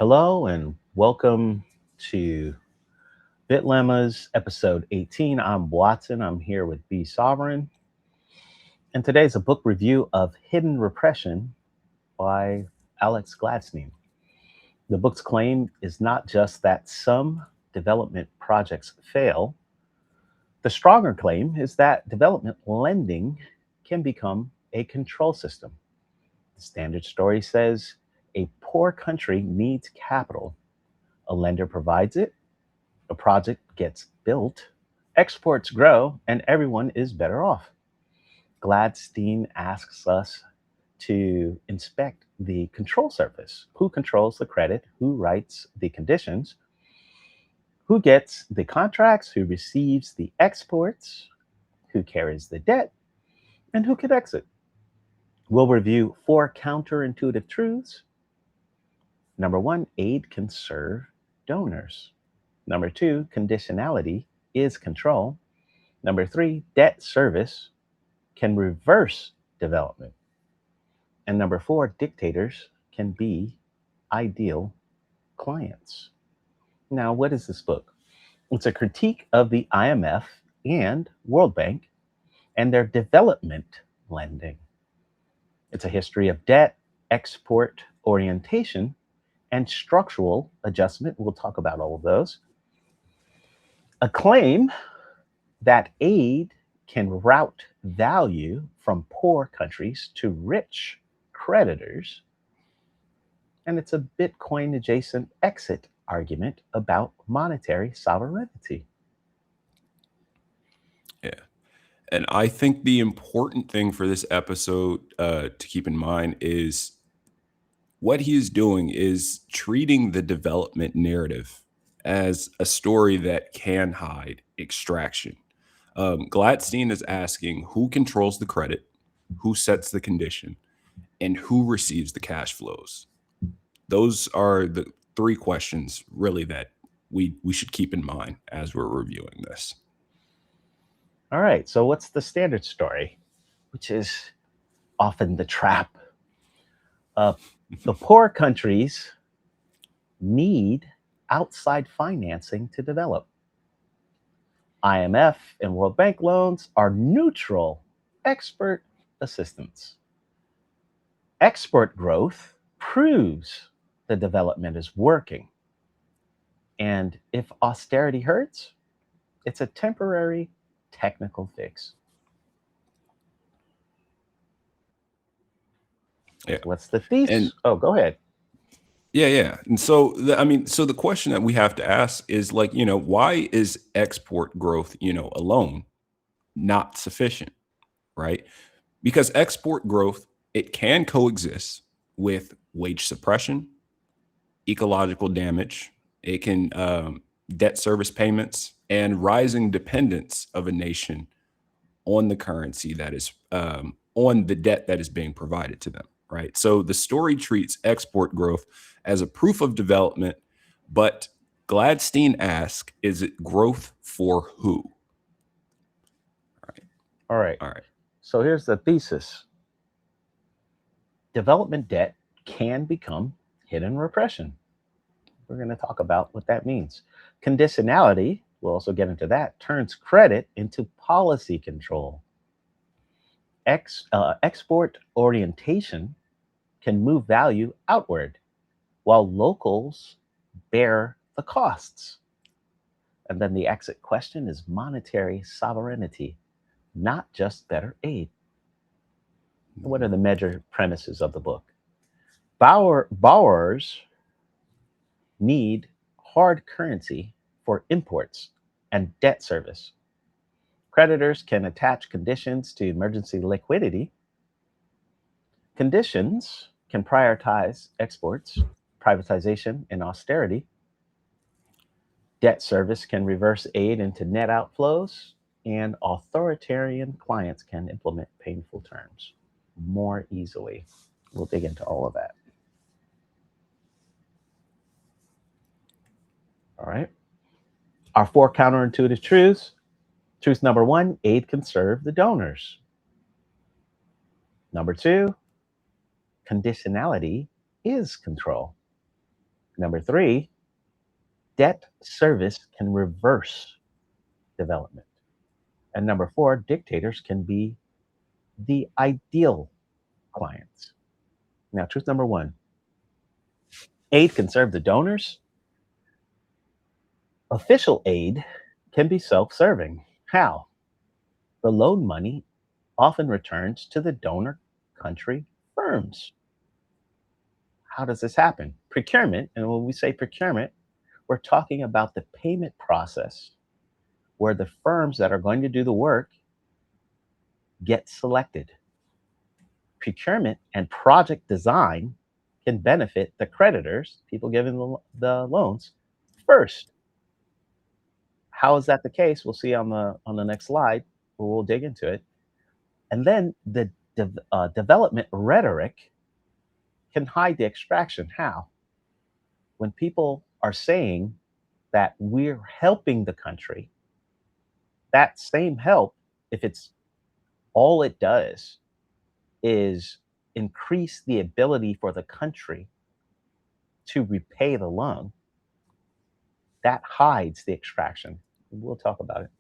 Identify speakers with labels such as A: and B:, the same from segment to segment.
A: Hello and welcome to Bitlemmas episode 18. I'm Watson. I'm here with B Sovereign. And today's a book review of Hidden Repression by Alex Gladstein. The book's claim is not just that some development projects fail. The stronger claim is that development lending can become a control system. The standard story says a poor country needs capital. A lender provides it, a project gets built, exports grow, and everyone is better off. Gladstein asks us to inspect the control surface. Who controls the credit? Who writes the conditions? Who gets the contracts? Who receives the exports? Who carries the debt? And who can exit? We'll review 4 counterintuitive truths. Number 1, aid can serve donors. Number 2, conditionality is control. Number 3, debt service can reverse development. And number 4, dictators can be ideal clients. Now, what is this book? It's a critique of the IMF and World Bank and their development lending. It's a history of debt, export orientation, and structural adjustment. We'll talk about all of those. A claim that aid can route value from poor countries to rich creditors. And it's a Bitcoin adjacent exit argument about monetary sovereignty.
B: Yeah. And I think the important thing for this episode to keep in mind is what he is doing is treating the development narrative as a story that can hide extraction. Gladstein is asking who controls the credit, who sets the condition, and who receives the cash flows. Those are the 3 questions really that we should keep in mind as we're reviewing this.
A: All right, so what's the standard story, which is often the trap? The poor countries need outside financing to develop. IMF and World Bank loans are neutral expert assistance. Export growth proves the development is working. And if austerity hurts, it's a temporary technical fix.
B: Yeah.
A: What's the thesis?
B: And
A: Oh, go ahead.
B: yeah. And so, so the question that we have to ask is like, why is export growth, alone not sufficient, right? Because export growth, it can coexist with wage suppression, ecological damage. It can debt service payments and rising dependence of a nation on the currency that is on the debt that is being provided to them, right? So the story treats export growth as a proof of development, but Gladstein asks, is it growth for who?
A: All right.
B: All right.
A: So here's the thesis. Development debt can become hidden repression. We're going to talk about what that means. Conditionality, we'll also get into that, turns credit into policy control. Export orientation can move value outward, while locals bear the costs. And then the exit question is monetary sovereignty, not just better aid. What are the major premises of the book? Borrowers need hard currency for imports and debt service. Creditors can attach conditions to emergency liquidity. Conditions can prioritize exports, privatization, and austerity. Debt service can reverse aid into net outflows, and authoritarian clients can implement painful terms more easily. We'll dig into all of that. All right. Our 4 counterintuitive truths. Truth number 1, aid can serve the donors. Number 2, conditionality is control. Number three, debt service can reverse development. And number four, dictators can be the ideal clients. Now, truth number one, aid can serve the donors. Official aid can be self serving. How? The loan money often returns to the donor country firms. How does this happen? Procurement, and when we say procurement, we're talking about the payment process where the firms that are going to do the work get selected. Procurement and project design can benefit the creditors, people giving the loans, first. How is that the case? We'll see on the next slide, where we'll dig into it. And then the development rhetoric can hide the extraction. How? When people are saying that we're helping the country, that same help, if it's all it does is increase the ability for the country to repay the loan, that hides the extraction. We'll talk about it.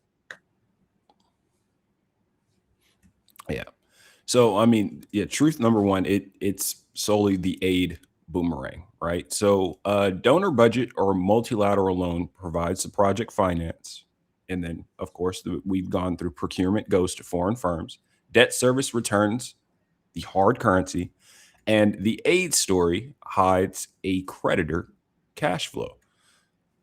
B: Yeah. So, I mean, yeah, truth number one, it's solely the aid boomerang, right? So, donor budget or multilateral loan provides the project finance. And then, of course, we've gone through procurement goes to foreign firms. Debt service returns the hard currency. And the aid story hides a creditor cash flow.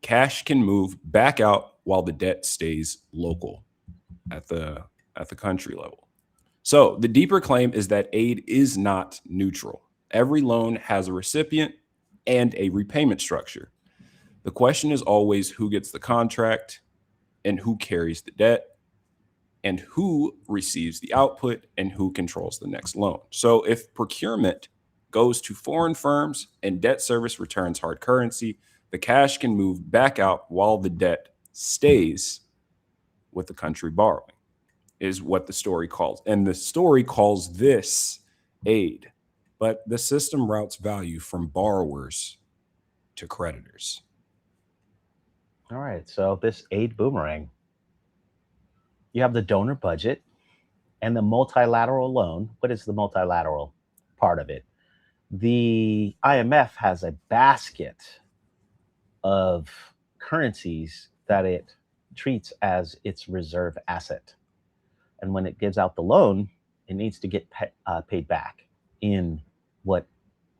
B: Cash can move back out while the debt stays local at the country level. So the deeper claim is that aid is not neutral. Every loan has a recipient and a repayment structure. The question is always who gets the contract and who carries the debt and who receives the output and who controls the next loan. So if procurement goes to foreign firms and debt service returns hard currency, the cash can move back out while the debt stays with the country borrowing, is what the story calls. And the story calls this aid, but the system routes value from borrowers to creditors.
A: All right. So this aid boomerang, you have the donor budget and the multilateral loan. What is the multilateral part of it? The IMF has a basket of currencies that it treats as its reserve asset. And when it gives out the loan, it needs to get paid back in what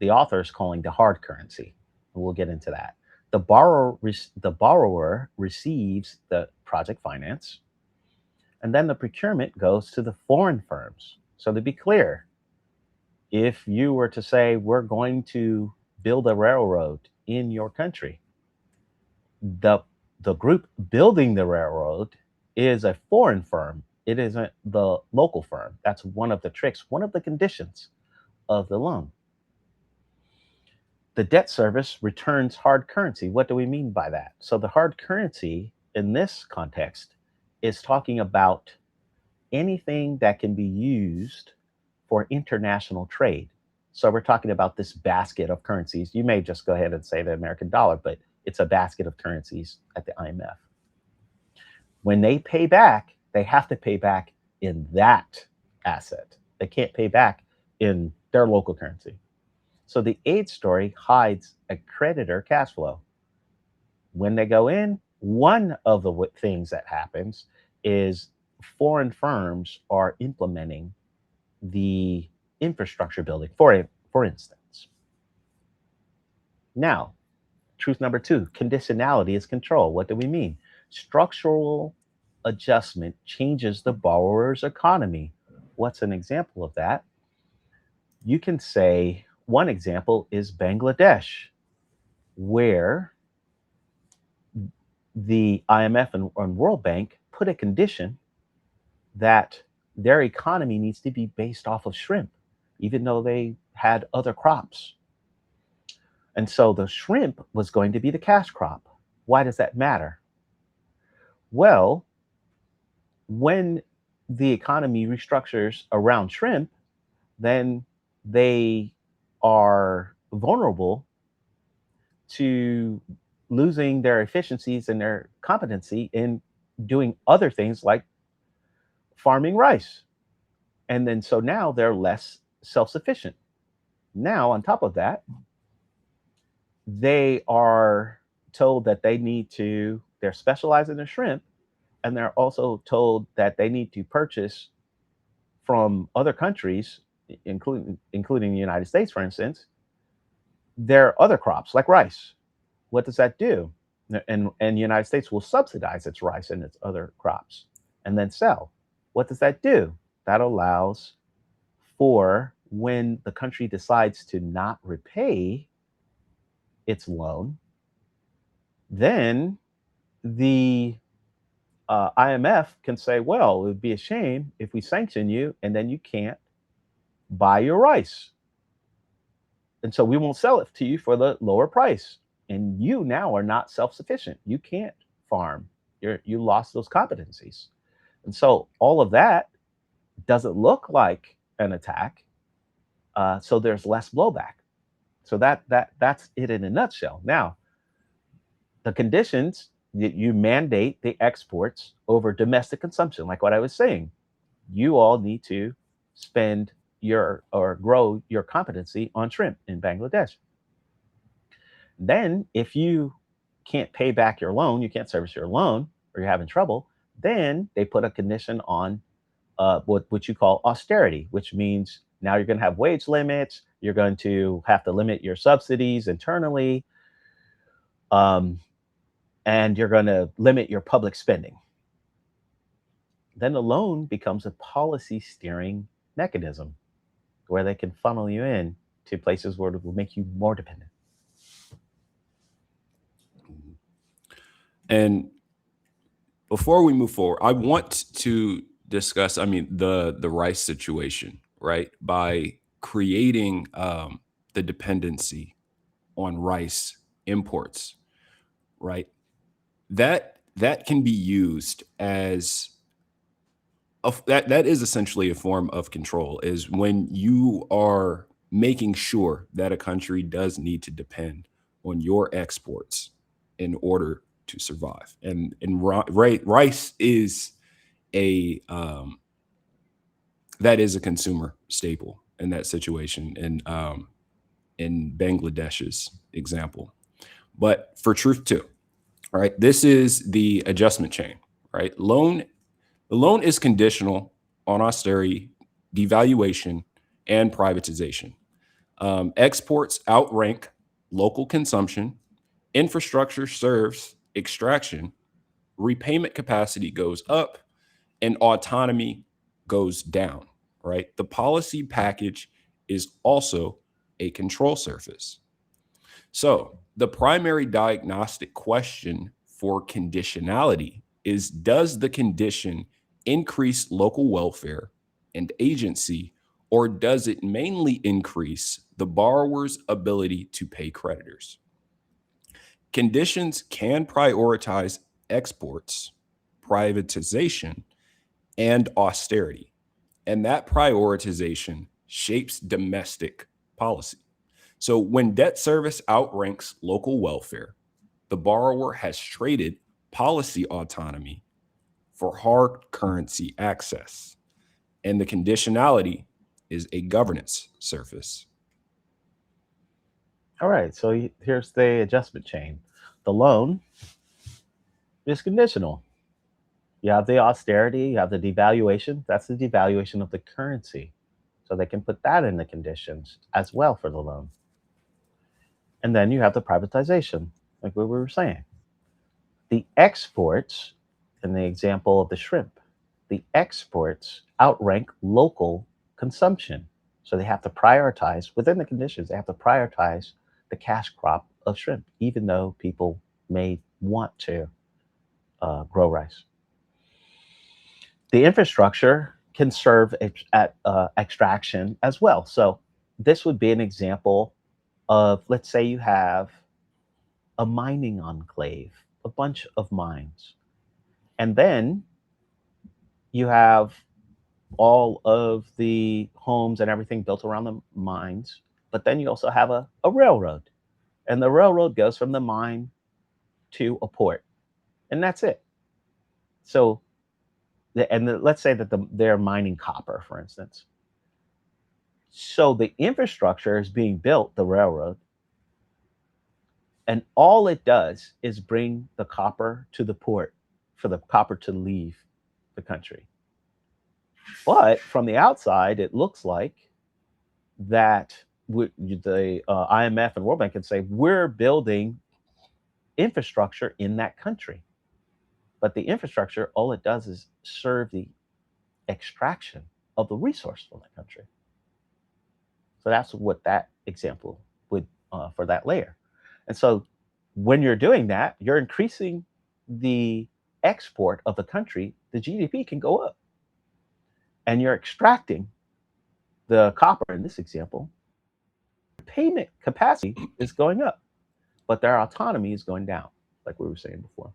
A: the author is calling the hard currency. And we'll get into that. The borrower receives the project finance, and then the procurement goes to the foreign firms. So to be clear, if you were to say, we're going to build a railroad in your country, the group building the railroad is a foreign firm. It isn't the local firm. That's one of the tricks, one of the conditions of the loan. The debt service returns hard currency. What do we mean by that? So the hard currency in this context is talking about anything that can be used for international trade. So we're talking about this basket of currencies. You may just go ahead and say the American dollar, but it's a basket of currencies at the IMF. When they pay back, they have to pay back in that asset. They can't pay back in their local currency. So the aid story hides a creditor cash flow. When they go in, one of the things that happens is foreign firms are implementing the infrastructure building, for instance. Now, truth number two, conditionality is control. What do we mean? Structural adjustment changes the borrower's economy. What's an example of that? You can say one example is Bangladesh, where the IMF and World Bank put a condition that their economy needs to be based off of shrimp, even though they had other crops. And so the shrimp was going to be the cash crop. Why does that matter? Well, when the economy restructures around shrimp, then they are vulnerable to losing their efficiencies and their competency in doing other things like farming rice. And then so now they're less self sufficient. Now, on top of that, they are told that they're specializing in shrimp, and they're also told that they need to purchase from other countries, including the United States, for instance, their other crops like rice. What does that do? And the United States will subsidize its rice and its other crops and then sell. What does that do? That allows for when the country decides to not repay its loan, then the IMF can say, well, it would be a shame if we sanction you and then you can't buy your rice. And so we won't sell it to you for the lower price. And you now are not self sufficient. You can't farm. You lost those competencies. And so all of that doesn't look like an attack. So there's less blowback. So that's it in a nutshell. Now, the conditions that you mandate the exports over domestic consumption, like what I was saying, you all need to spend your or grow your competency on shrimp in Bangladesh. Then, if you can't pay back your loan, you can't service your loan, or you're having trouble, then they put a condition on what you call austerity, which means now you're going to have wage limits. You're going to have to limit your subsidies internally, um, and you're going to limit your public spending. Then the loan becomes a policy steering mechanism where they can funnel you in to places where it will make you more dependent.
B: And before we move forward, I want to discuss, the rice situation, right? By creating the dependency on rice imports, right? That can be used as that is essentially a form of control, is when you are making sure that a country does need to depend on your exports in order to survive. And rice is a that is a consumer staple in that situation, and in Bangladesh's example. But for truth too, all right, this is the adjustment chain, right? The loan is conditional on austerity, devaluation, and privatization. Exports outrank local consumption, infrastructure serves extraction, repayment capacity goes up, and autonomy goes down, right? The policy package is also a control surface. So the primary diagnostic question for conditionality is, does the condition increase local welfare and agency, or does it mainly increase the borrower's ability to pay creditors? Conditions can prioritize exports, privatization, and austerity, and that prioritization shapes domestic policy. So when debt service outranks local welfare, the borrower has traded policy autonomy for hard currency access, and the conditionality is a governance surface.
A: All right, so here's the adjustment chain. The loan is conditional. You have the austerity, you have the devaluation. That's the devaluation of the currency. So they can put that in the conditions as well for the loan. And then you have the privatization, like what we were saying. The exports, in the example of the shrimp, the exports outrank local consumption. So they have to prioritize, within the conditions, they have to prioritize the cash crop of shrimp, even though people may want to grow rice. The infrastructure can serve at extraction as well. So this would be an example of, let's say you have a mining enclave, a bunch of mines, and then you have all of the homes and everything built around the mines, but then you also have a railroad. And the railroad goes from the mine to a port, and that's it. So, let's say that they're mining copper, for instance. So the infrastructure is being built, the railroad, and all it does is bring the copper to the port for the copper to leave the country. But from the outside, it looks like that the IMF and World Bank can say we're building infrastructure in that country. But the infrastructure, all it does is serve the extraction of the resource from the country. So that's what that example would for that layer. And so when you're doing that, you're increasing the export of the country, the GDP can go up. And you're extracting the copper in this example, payment capacity is going up, but their autonomy is going down, like we were saying before.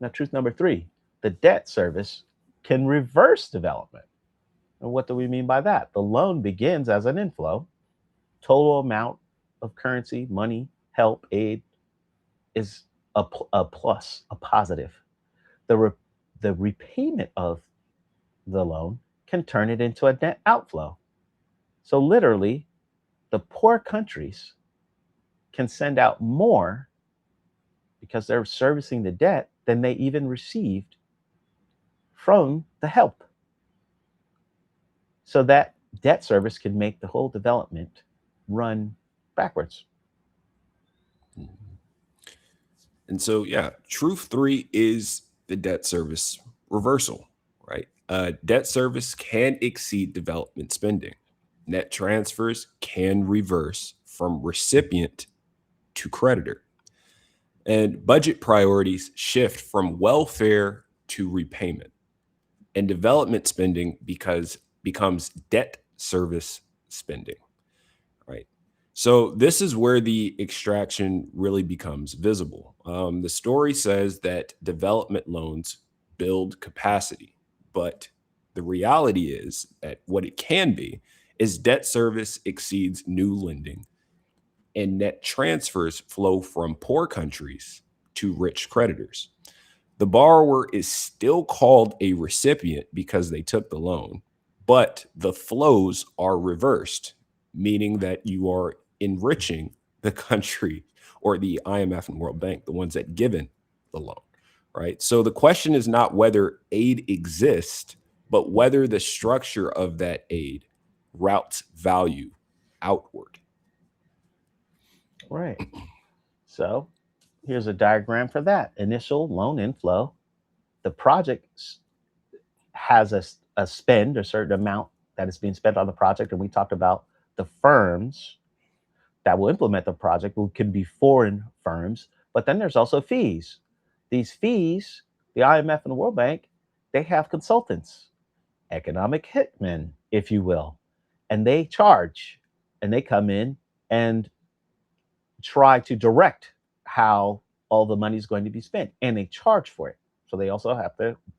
A: Now, truth number 3, the debt service can reverse development. And what do we mean by that? The loan begins as an inflow. Total amount of currency, money, help, aid is a plus, a positive. The repayment of the loan can turn it into a net outflow. So literally, the poor countries can send out more because they're servicing the debt than they even received from the help. So that debt service can make the whole development run backwards.
B: And so, yeah, truth 3 is the debt service reversal, right? Debt service can exceed development spending. Net transfers can reverse from recipient to creditor. And budget priorities shift from welfare to repayment. And development spending becomes debt service spending, right? So this is where the extraction really becomes visible. The story says that development loans build capacity, but the reality is that what it can be is debt service exceeds new lending, and net transfers flow from poor countries to rich creditors. The borrower is still called a recipient because they took the loan, but the flows are reversed, meaning that you are enriching the country or the IMF and World Bank, the ones that given the loan, right? So the question is not whether aid exists, but whether the structure of that aid routes value outward.
A: Right. So here's a diagram for that. Initial loan inflow. The project has a spend, a certain amount that is being spent on the project. And we talked about the firms that will implement the project can be foreign firms, but then there's also fees. These fees, the IMF and the World Bank, they have consultants, economic hitmen, if you will, and they charge and they come in and try to direct how all the money is going to be spent, and they charge for it. So they also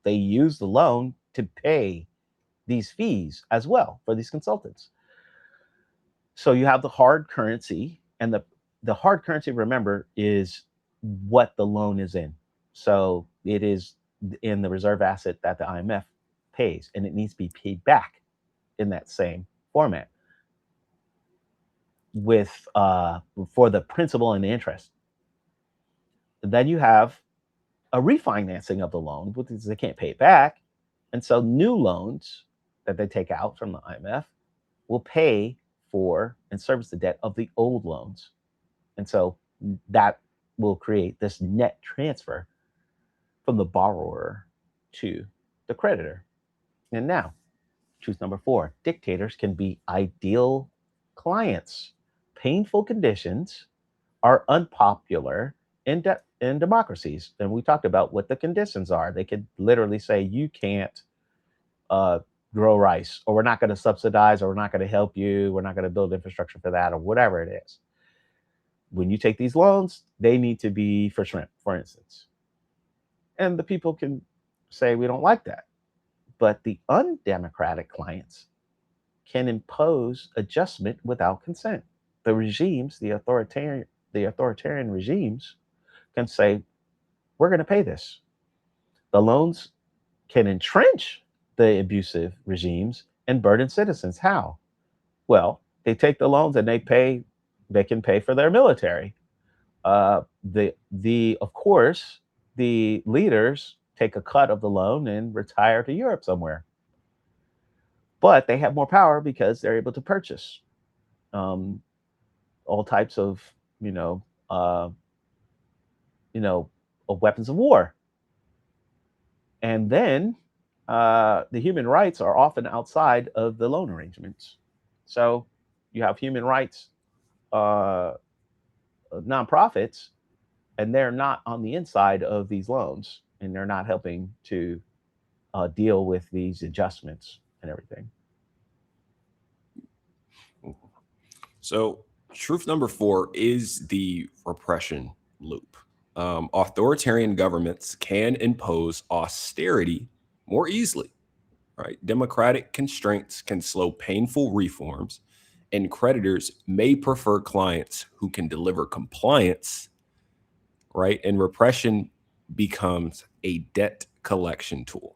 A: they use the loan to pay these fees as well for these consultants. So you have the hard currency, and the hard currency, remember, is what the loan is in. So it is in the reserve asset that the IMF pays, and it needs to be paid back in that same format with for the principal and the interest. Then you have a refinancing of the loan because they can't pay it back, and so new loans that they take out from the IMF will pay for and service the debt of the old loans. And so that will create this net transfer from the borrower to the creditor. And now, truth number 4, dictators can be ideal clients. Painful conditions are unpopular in democracies. And we talked about what the conditions are. They could literally say, you can't grow rice, or we're not going to subsidize, or we're not going to help you, we're not going to build infrastructure for that, or whatever it is. When you take these loans, they need to be for shrimp, for instance. And the people can say, we don't like that. But the undemocratic clients can impose adjustment without consent. the regimes, the authoritarian regimes can say, we're going to pay this. The loans can entrench the abusive regimes and burden citizens. How? Well, they take the loans and they can pay for their military. The of course the leaders take a cut of the loan and retire to Europe somewhere, but they have more power because they're able to purchase um, all types of you know uh, you know of weapons of war, and then the human rights are often outside of the loan arrangements. So you have human rights uh, nonprofits, and they're not on the inside of these loans, and they're not helping to deal with these adjustments and everything.
B: So, truth number 4 is the repression loop. Authoritarian governments can impose austerity more easily, right? Democratic constraints can slow painful reforms, and creditors may prefer clients who can deliver compliance, right? And repression becomes a debt collection tool.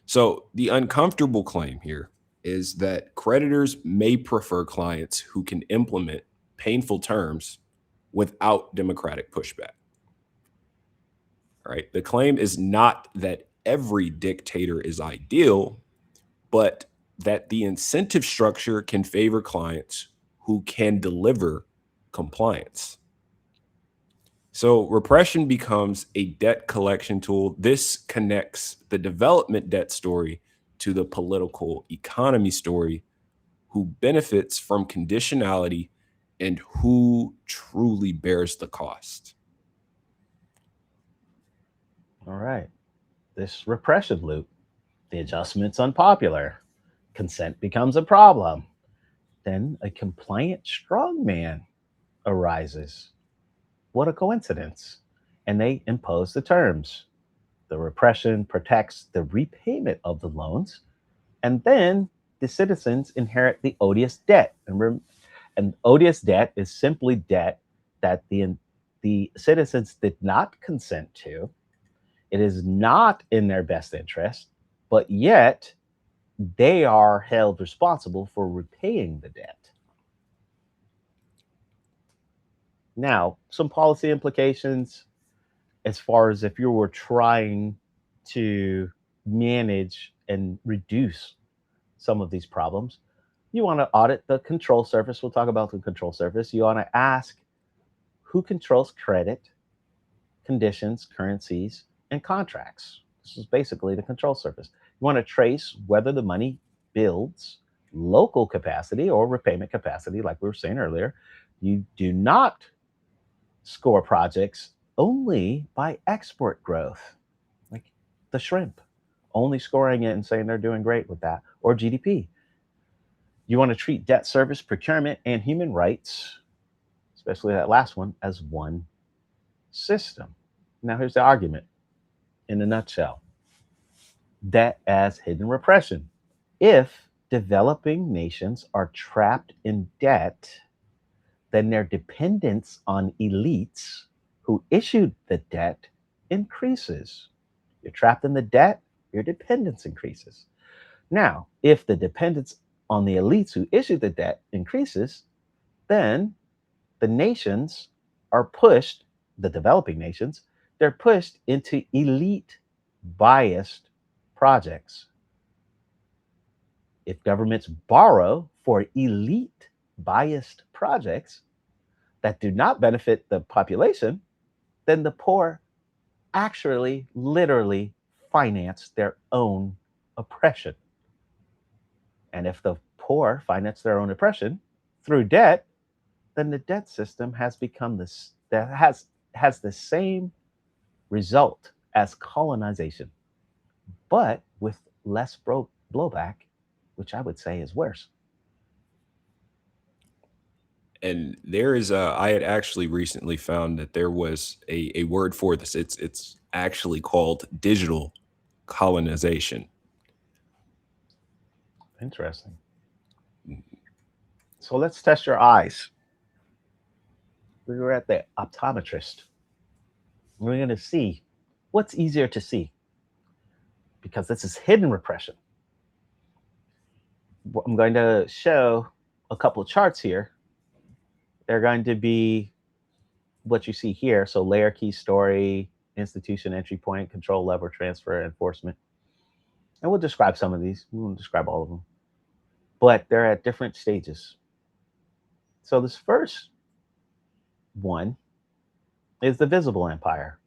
B: So the uncomfortable claim here is that creditors may prefer clients who can implement painful terms without democratic pushback. Right? The claim is not that every dictator is ideal, but that the incentive structure can favor clients who can deliver compliance. So repression becomes a debt collection tool. This connects the development debt story to the political economy story, who benefits from conditionality and who truly bears the cost.
A: All right. This repression loop, the adjustment's unpopular, consent becomes a problem. Then a compliant strongman arises. What a coincidence. And they impose the terms. The repression protects the repayment of the loans, and then the citizens inherit the odious debt. And odious debt is simply debt that the citizens did not consent to. It is not in their best interest, but yet they are held responsible for repaying the debt. Now, some policy implications as far as if you were trying to manage and reduce some of these problems, you want to audit the control surface. We'll talk about the control surface. You want to ask who controls credit, conditions, currencies, and contracts. This is basically the control surface. You want to trace whether the money builds local capacity or repayment capacity, like we were saying earlier. You do not score projects only by export growth, like the shrimp, only scoring it and saying they're doing great with that, or GDP. You want to treat debt service, procurement, and human rights, especially that last one, as one system. Now, here's the argument in a nutshell: debt as hidden repression. If developing nations are trapped in debt, then their dependence on elites who issued the debt increases. You're trapped in the debt, your dependence increases. Now, if the dependence on the elites who issued the debt increases, then the nations are pushed, the developing nations, they're pushed into elite biased projects. If governments borrow for elite biased projects that do not benefit the population, then the poor actually literally finance their own oppression. And if the poor finance their own oppression through debt, then the debt system has become this that has the same result as colonization, but with less blowback, which I would say is worse.
B: And there is I had actually recently found that there was a word for this. It's actually called digital colonization.
A: Interesting. So let's test your eyes. We were at the optometrist. We're going to see what's easier to see because this is hidden repression. I'm going to show a couple of charts here. They're going to be what you see here. So layer, key, story, institution, entry point, control, lever, transfer, enforcement. And we'll describe some of these. We won't describe all of them. But they're at different stages. So this first one is the visible empire.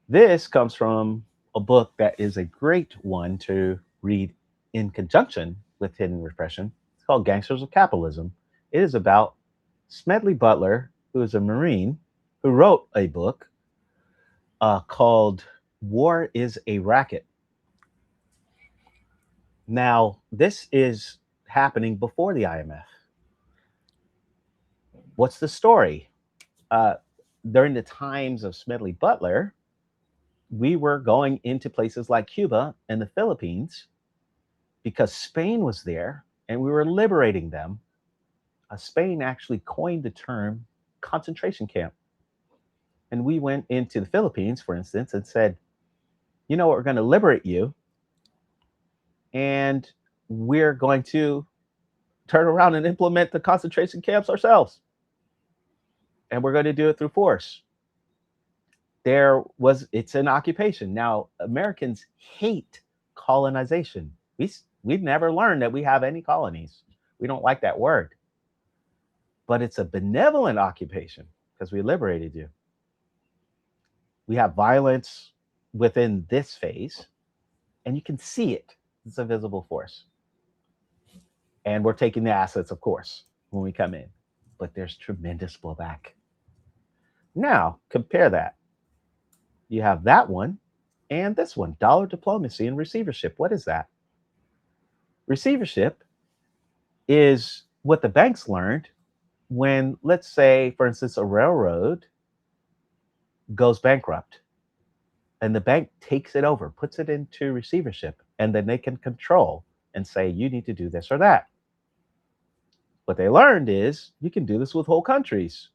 A: This comes from a book that is a great one to read in conjunction with Hidden Repression. It's called Gangsters of Capitalism. It is about Smedley Butler, who is a Marine, who wrote a book called War is a Racket. Now, this is happening before the IMF. What's the story? During the times of Smedley Butler, we were going into places like Cuba and the Philippines because Spain was there and we were liberating them. Spain actually coined the term concentration camp. And we went into the Philippines, for instance, and said, you know what, we're going to liberate you. And we're going to turn around and implement the concentration camps ourselves. And we're going to do it through force. It's an occupation. Now, Americans hate colonization. We've never learned that we have any colonies. We don't like that word. But it's a benevolent occupation because we liberated you. We have violence within this phase, and you can see it. It's a visible force. And we're taking the assets, of course, when we come in. But there's tremendous blowback. Now, compare that. You have that one and this one, dollar diplomacy and receivership. What is that? Receivership is what the banks learned when, let's say, for instance, a railroad goes bankrupt and the bank takes it over, puts it into receivership, and then they can control and say, you need to do this or that. What they learned is you can do this with whole countries.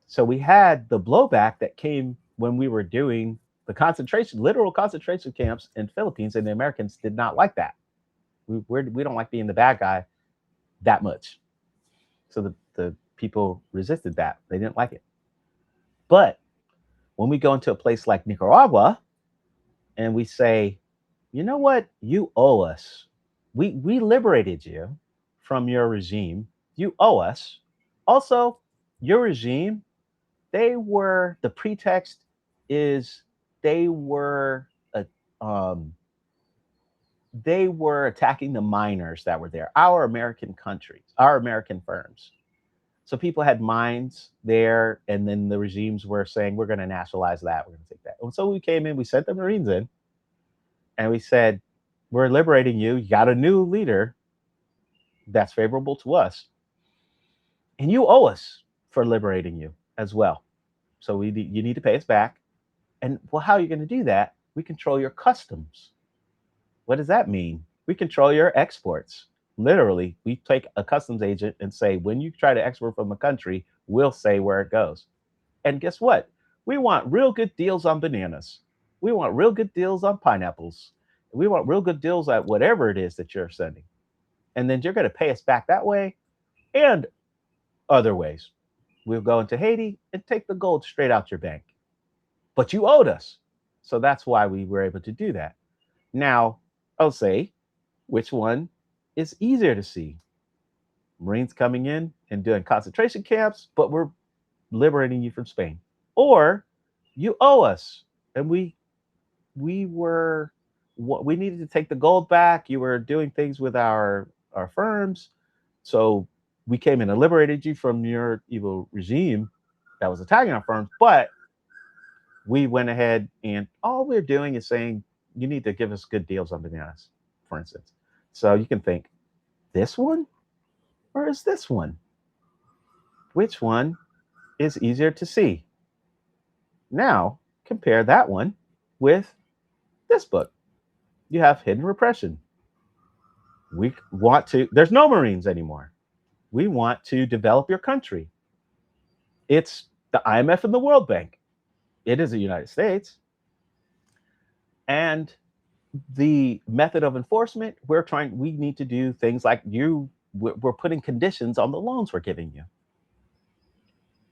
A: So we had the blowback that came when we were doing the literal concentration camps in Philippines, and the Americans did not like that. We don't like being the bad guy that much. So the people resisted that. They didn't like it. But when we go into a place like Nicaragua and we say, you know what, you owe us. We liberated you from your regime. You owe us. Also, your regime, the pretext is they were attacking the miners that were there, our American countries, our American firms. So people had mines there, and then the regimes were saying, we're going to nationalize that, we're going to take that. And so we came in, we sent the Marines in, and we said, we're liberating you. You got a new leader that's favorable to us. And you owe us for liberating you as well. So you need to pay us back. And well, how are you going to do that? We control your customs. What does that mean? We control your exports. Literally, we take a customs agent and say, when you try to export from a country, we'll say where it goes. And guess what? We want real good deals on bananas. We want real good deals on pineapples. We want real good deals at whatever it is that you're sending. And then you're going to pay us back that way and other ways. We'll go into Haiti and take the gold straight out your bank. But you owed us. So that's why we were able to do that. Now, I'll say, which one is easier to see? Marines coming in and doing concentration camps, but we're liberating you from Spain. Or you owe us, and we needed to take the gold back. You were doing things with our firms, so we came in and liberated you from your evil regime that was attacking our firms. But we went ahead and all we're doing is saying you need to give us good deals on bananas, for instance. So you can think, this one or is this one? Which one is easier to see? Now compare that one with this book. You have Hidden Repression. There's no Marines anymore. We want to develop your country. It's the IMF and the World Bank. It is the United States. And the method of enforcement, we need to do things like we're putting conditions on the loans we're giving you.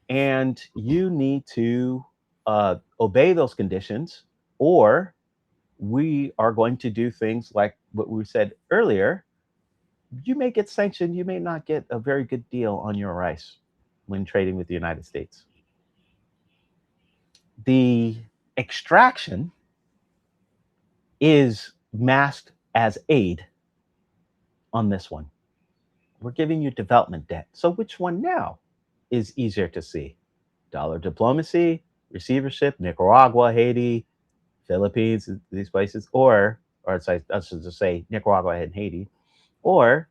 A: And you need to obey those conditions, or we are going to do things like what we said earlier. You may get sanctioned, you may not get a very good deal on your rice when trading with the United States. The extraction is masked as aid on this one. We're giving you development debt. So which one now is easier to see? Dollar diplomacy, receivership, Nicaragua, Haiti, Philippines, these places, or I should just say Nicaragua and Haiti, or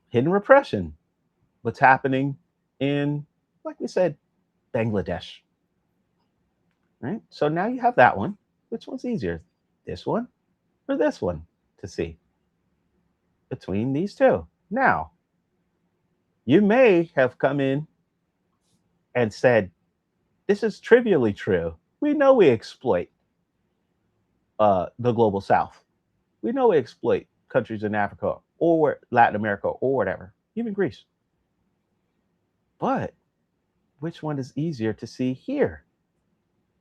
A: hidden repression, what's happening in, like we said, Bangladesh. Right? So now you have that one. Which one's easier? This one or this one to see? Between these two. Now, you may have come in and said, this is trivially true. We know we exploit the global south. We know we exploit countries in Africa or Latin America or whatever, even Greece. But which one is easier to see here?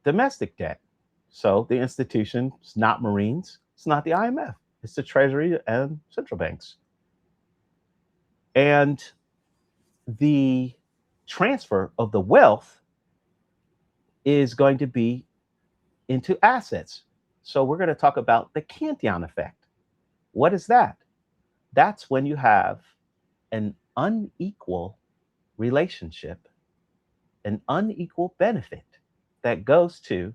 A: Domestic debt. So the institution is not Marines, it's not the IMF, it's the Treasury and central banks. And the transfer of the wealth is going to be into assets. So we're going to talk about the Cantillon effect. What is that? That's when you have an unequal relationship, an unequal benefit that goes to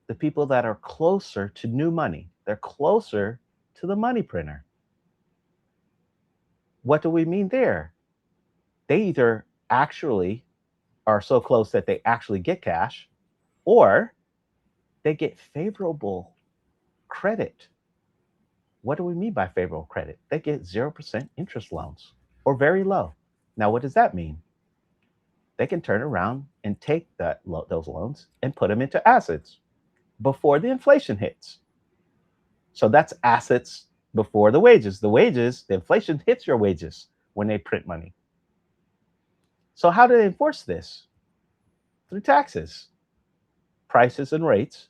A: the people that are closer to new money. They're closer to the money printer. What do we mean there? They either actually are so close that they actually get cash, or they get favorable credit. What do we mean by favorable credit? They get 0% interest loans or very low. Now, what does that mean? They can turn around and take those loans and put them into assets before the inflation hits. So that's assets before the wages. The inflation hits your wages when they print money. So how do they enforce this? Through taxes, prices, and rates.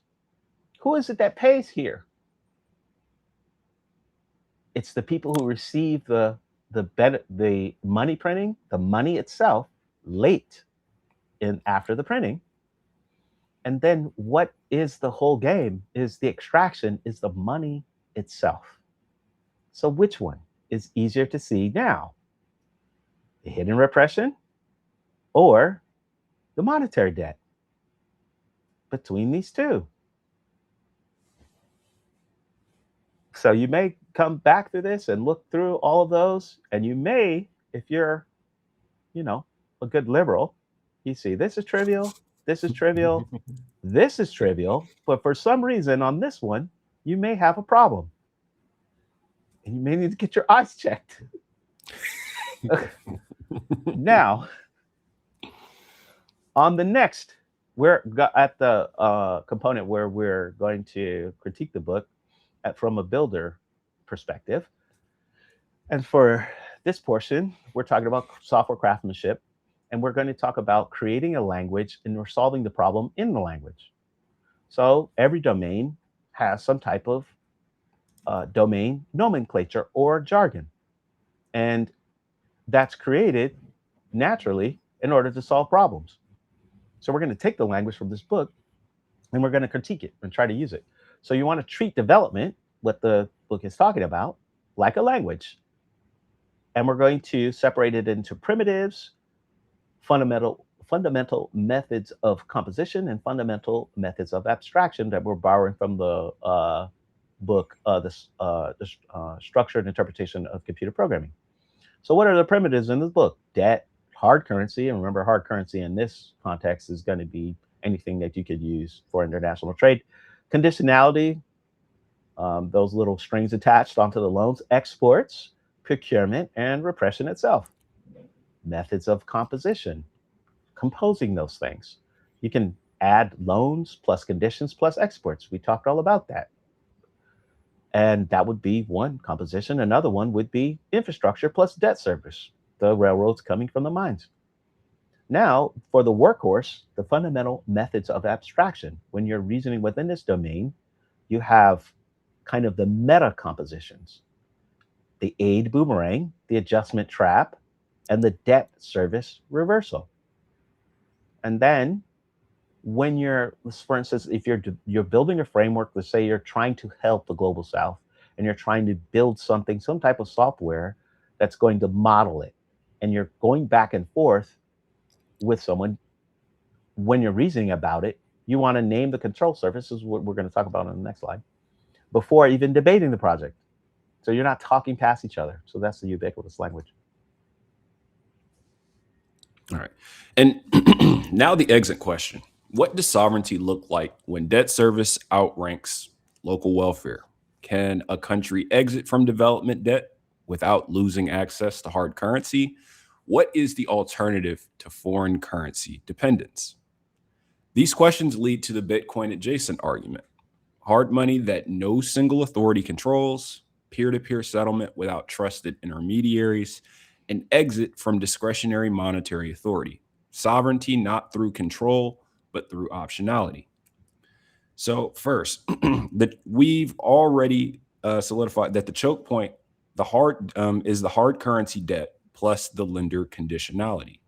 A: Who is it that pays here? It's the people who receive the money printing, the money itself, late in after the printing. And then what is the whole game is the extraction is the money itself. So which one is easier to see now? The hidden repression or the monetary debt? Between these two. So you may come back to this and look through all of those, and you may, if you're, a good liberal, you see this is trivial, this is trivial, this is trivial, but for some reason on this one, you may have a problem. And you may need to get your eyes checked. Now, on the next, we're at the component where we're going to critique the book from a builder perspective. And for this portion, we're talking about software craftsmanship, and we're going to talk about creating a language and we're solving the problem in the language. So every domain has some type of domain nomenclature or jargon. And that's created naturally in order to solve problems. So we're going to take the language from this book and we're going to critique it and try to use it. So you want to treat development, what the book is talking about, like a language. And we're going to separate it into primitives, fundamental methods of composition, and fundamental methods of abstraction that we're borrowing from the book, the Structure and Interpretation of Computer Programming. So what are the primitives in this book? Debt, hard currency, and remember hard currency in this context is going to be anything that you could use for international trade. Conditionality, those little strings attached onto the loans, exports, procurement, and repression itself. Methods of composition, composing those things. You can add loans plus conditions plus exports. We talked all about that. And that would be one composition. Another one would be infrastructure plus debt service, the railroads coming from the mines. Now, for the workhorse, the fundamental methods of abstraction. When you're reasoning within this domain, you have kind of the meta compositions, the aid boomerang, the adjustment trap, and the debt service reversal. And then when you're, for instance, if you're building a framework, let's say you're trying to help the global south and you're trying to build something, some type of software that's going to model it, and you're going back and forth with someone, when you're reasoning about it, you want to name the control surface, is what we're going to talk about on the next slide, before even debating the project. So you're not talking past each other. So that's the ubiquitous language.
B: All right. And now the exit question. What does sovereignty look like when debt service outranks local welfare? Can a country exit from development debt without losing access to hard currency? What is the alternative to foreign currency dependence? These questions lead to the Bitcoin adjacent argument. Hard money that no single authority controls, peer-to-peer settlement without trusted intermediaries, an exit from discretionary monetary authority. Sovereignty not through control, but through optionality. So first, we've already solidified that the choke point, is the hard currency debt plus the lender conditionality.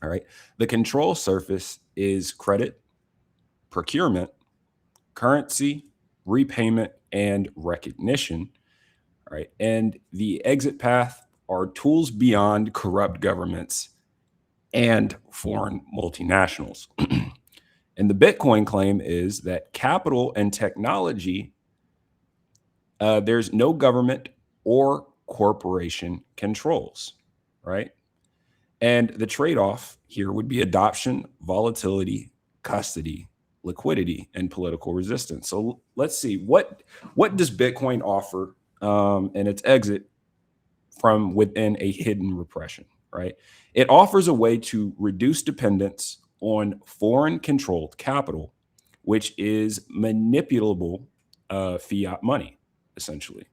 B: All right. The control surface is credit, procurement, currency, repayment, and recognition. All right. And the exit path are tools beyond corrupt governments and foreign multinationals. And the Bitcoin claim is that capital and technology, there's no government or corporation controls, right? And the trade-off here would be adoption, volatility, custody, liquidity, and political resistance. So let's see, what does Bitcoin offer in its exit from within a hidden repression, right? It offers a way to reduce dependence on foreign-controlled capital, which is manipulable fiat money, essentially.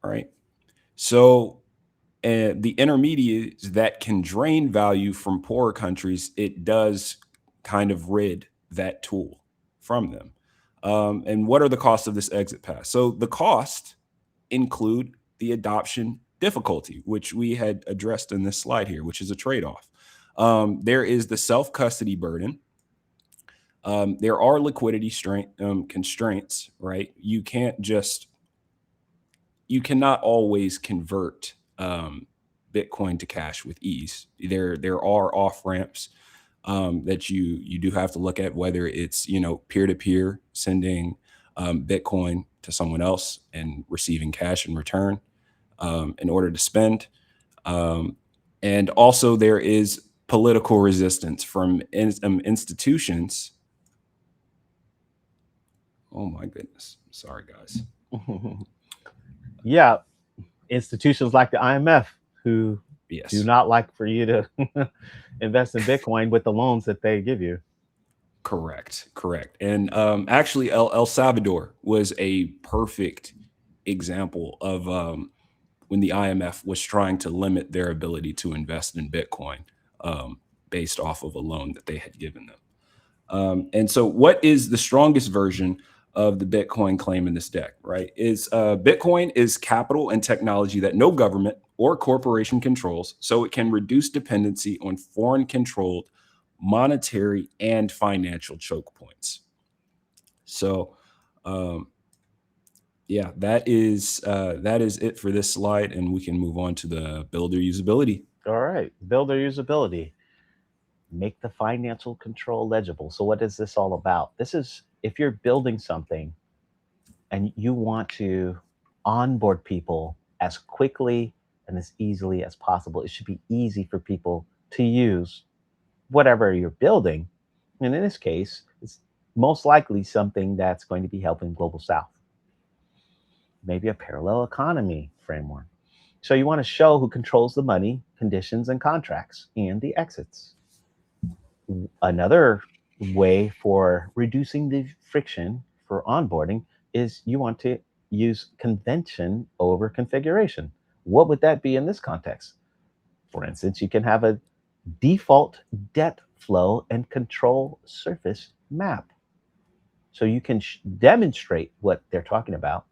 B: All right. So the intermediaries that can drain value from poorer countries, it does kind of rid that tool from them. And what are the costs of this exit path? So the cost include the adoption difficulty, which we had addressed in this slide here, which is a trade-off. There is the self-custody burden. There are liquidity constraints, right? You cannot always convert Bitcoin to cash with ease. There are off ramps that you do have to look at, whether it's peer to peer sending Bitcoin to someone else and receiving cash in return in order to spend, and also there is political resistance from institutions. Oh my goodness, sorry guys.
A: Yeah, institutions like the IMF who do not like for you to invest in Bitcoin with the loans that they give you.
B: Correct. And actually, El Salvador was a perfect example of when the IMF was trying to limit their ability to invest in Bitcoin based off of a loan that they had given them. And so what is the strongest version of the Bitcoin claim in this deck, right? Is Bitcoin is capital and technology that no government or corporation controls, so it can reduce dependency on foreign-controlled monetary and financial choke points. So, yeah, that is it for this slide, and we can move on to the builder usability.
A: All right, builder usability. Make the financial control legible. So what is this all about? This is if you're building something and you want to onboard people as quickly and as easily as possible, it should be easy for people to use whatever you're building. And in this case, it's most likely something that's going to be helping Global South. Maybe a parallel economy framework. So you want to show who controls the money, conditions, and contracts, and the exits. Another way for reducing the friction for onboarding is you want to use convention over configuration. What would that be in this context? For instance, you can have a default debt flow and control surface map. So you can demonstrate what they're talking about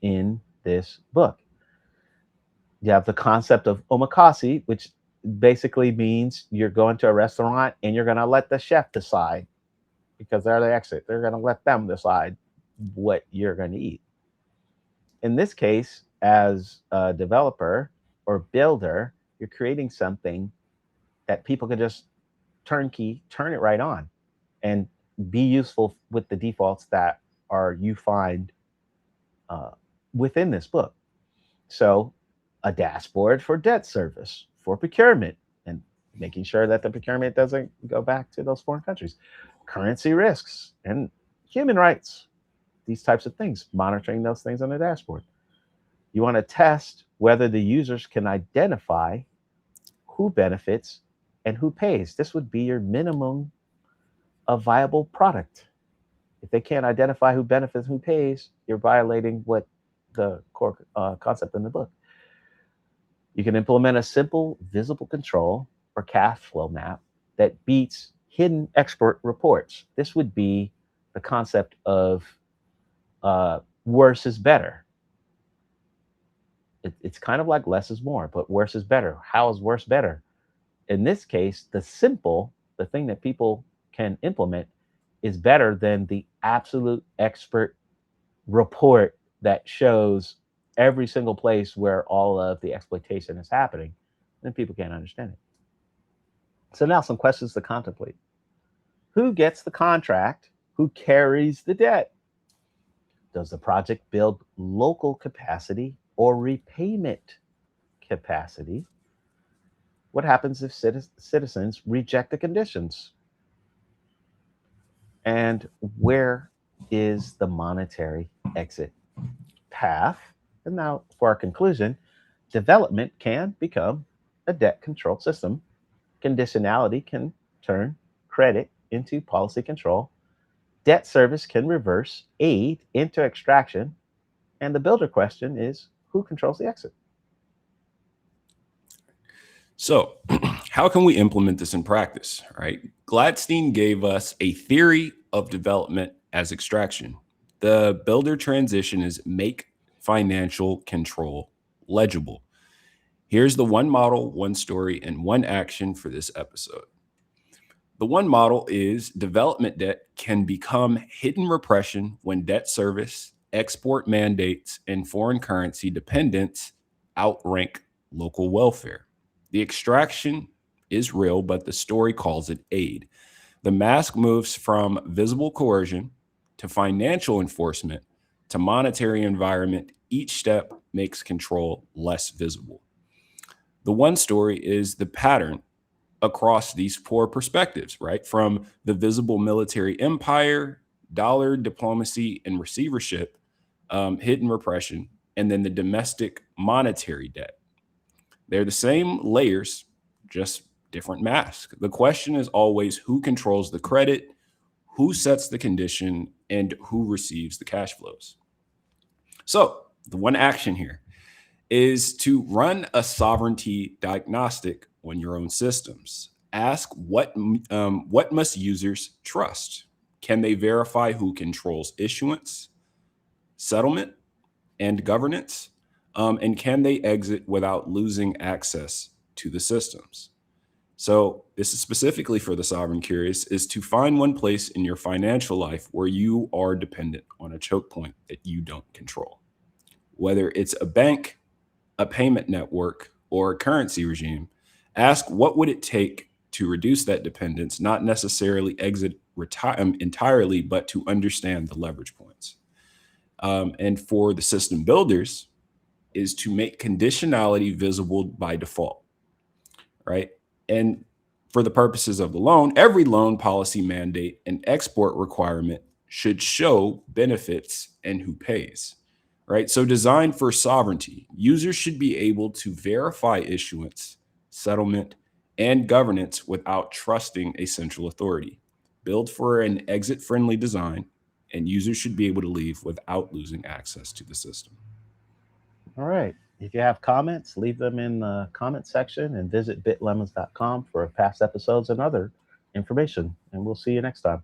A: in this book. You have the concept of omakase, which basically means you're going to a restaurant and you're going to let the chef decide because they're the exit. They're going to let them decide what you're going to eat. In this case, as a developer or builder, you're creating something that people can just turnkey, turn it right on, and be useful with the defaults that are you find uh, within this book. So, a dashboard for debt service, for procurement, and making sure that the procurement doesn't go back to those foreign countries, currency risks, and human rights, these types of things, monitoring those things on the dashboard. You want to test whether the users can identify who benefits and who pays. This would be your minimum of viable product. If they can't identify who benefits, who pays, you're violating what the core concept in the book. You can implement a simple visible control or cash flow map that beats hidden export reports. This would be the concept of worse is better. It's kind of like less is more, but worse is better. How is worse better? In this case, the thing that people can implement is better than the absolute expert report that shows every single place where all of the exploitation is happening, then people can't understand it. So now some questions to contemplate. Who gets the contract? Who carries the debt? Does the project build local capacity or repayment capacity? What happens if citizens reject the conditions? And where is the monetary exit path? And now, for our conclusion, development can become a debt control system. Conditionality can turn credit into policy control. Debt service can reverse aid into extraction. And the builder question is who controls the exit?
B: So, how can we implement this in practice, right? Gladstein gave us a theory of development as extraction. The builder transition is make financial control legible. Here's the one model, one story, and one action for this episode. The one model is development debt can become hidden repression when debt service, export mandates, and foreign currency dependence outrank local welfare. The extraction is real, but the story calls it aid. The mask moves from visible coercion to financial enforcement to monetary environment. Each step makes control less visible. The one story is the pattern across these four perspectives, right? From the visible military empire, dollar diplomacy and receivership, hidden repression, and then the domestic monetary debt. They're the same layers, just different masks. The question is always who controls the credit, who sets the condition, and who receives the cash flows. So the one action here is to run a sovereignty diagnostic on your own systems. Ask what must users trust? Can they verify who controls issuance, settlement, and governance? And can they exit without losing access to the systems? So this is specifically for the sovereign curious, is to find one place in your financial life where you are dependent on a choke point that you don't control. Whether it's a bank, a payment network, or a currency regime, ask what would it take to reduce that dependence, not necessarily exit entirely, but to understand the leverage points. And for the system builders, is to make conditionality visible by default, right? And for the purposes of the loan, every loan policy mandate and export requirement should show benefits and who pays. right? So designed for sovereignty, users should be able to verify issuance, settlement, and governance without trusting a central authority. Built for an exit-friendly design, and users should be able to leave without losing access to the system.
A: All right. If you have comments, leave them in the comment section and visit bitlemmas.com for past episodes and other information. And we'll see you next time.